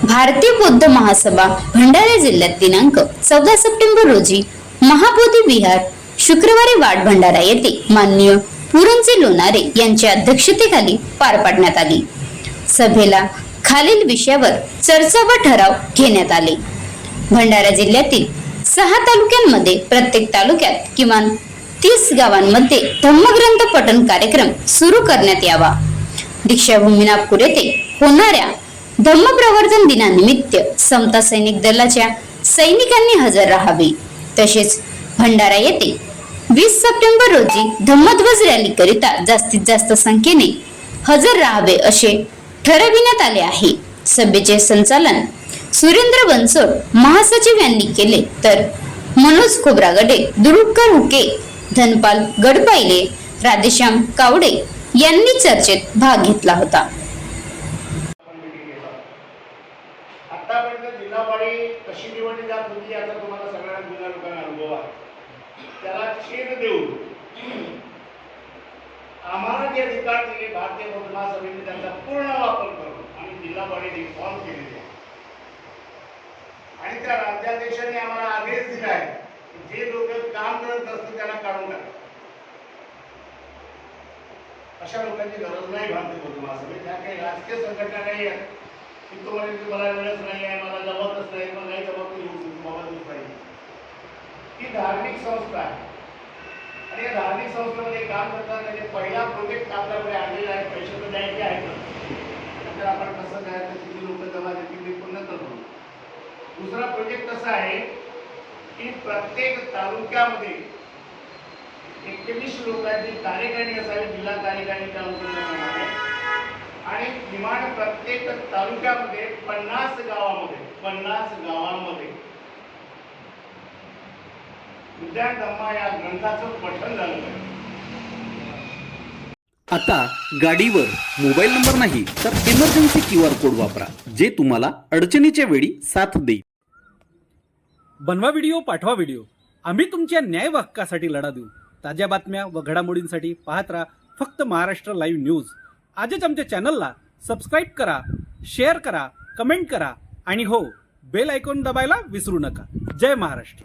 भारतीय बौद्ध महासभा भंडारा जिल्ह्यात दिनांक 14 सप्टेंबर रोजी महाबोधी विहार शुक्रवारी वाड भंडारा येथे माननीय पुरणचे लोणारे यांच्या अध्यक्षतेखाली पार पाडण्यात आली। सभेला खालील विषयावर चर्चा व ठराव घेण्यात आले। भंडारा जिल्ह्यातील 6 तालुक्यांमध्ये प्रत्येक तालुक्यात किमान 30 गावांमध्ये धम्मग्रंथ पठण कार्यक्रम सुरू करण्यात यावा। दीक्षाभूमी नागपूर येथे होणाऱ्या धम्मप्रवर्तन दिनानिमित्त समता सैनिक दलाच्या सैनिकांनी हजर राहावे। तसेच भंडारा येथे 20 सप्टेंबर रोजी धम्मध्वज रॅली करिता जास्तीत जास्त संख्येने हजर राहावे असे ठरविण्यात आले आहे। सभेचे संचालन सुरेंद्र बनसोड महासचिव यांनी केले, तर मनोज खोब्रागडे, दुरुडकर हुके, धनपाल गडपाईले, राधेश्याम कावडे यांनी चर्चेत भाग घेतला होता। आतापर्यंत जिल्हावाडी कशी निवडली जात होती याचा तुम्हाला सगळ्यांना जुन्या लोकांना अनुभव आहे। त्याला छेद देऊन आम्हाला जे अधिकार दिले भारतीय बौद्ध महासभेने त्यांचा पूर्ण वापर करून आम्ही जिल्हावाडी रिफॉर्म केलेली आहे। आणि त्या राज्याध्यक्षांनी आम्हाला आदेश दिला आहे की जे लोक काम करत असतील त्यांना काढून टाका। अशा लोकांची गरज नाही भारतीय बौद्ध महासभेत। त्या काही राजकीय संघटना नाही आहेत की तुम्हाला मला वेळच नाही आहे, मला जमतच नाही, मग नाही जमत पाहिजे। ही धार्मिक संस्था आहे आणि या धार्मिक संस्थेमध्ये काम करताना पहिला प्रोजेक्ट आपल्याकडे आणलेला आहे। पैसे तर द्यायचे आहेत, नंतर आपण कसं द्यायचं, किती लोक जमा देतील ते पूर्ण करतो। दुसरा प्रोजेक्ट असा आहे की प्रत्येक तालुक्यामध्ये 21 लोकांची कार्यकारिणी असावी, जिल्हा कार्यकारिणी तालुक्यामध्ये, आणि किमान प्रत्येक तालुक्यामध्ये 50 गावांमध्ये विद्यान धम्मा या ग्रंथाचं पठण झालं आहे। आता गाडीवर मोबाईल नंबर नाही तर इमर्जन्सी QR कोड वापरा, जे तुम्हाला अडचणीच्या वेळी साथ देईल। बनवा व्हिडिओ, पाठवा व्हिडिओ, आम्ही तुमच्या न्याय व हक्कासाठी लढा देऊ। ताज्या बातम्या व घडामोडींसाठी पाहत राहा फक्त महाराष्ट्र लाईव्ह न्यूज। आजच आमच्या चॅनलला सबस्क्राईब करा, शेअर करा, कमेंट करा आणि हो, बेल आयकॉन दबायला विसरू नका। जय महाराष्ट्र।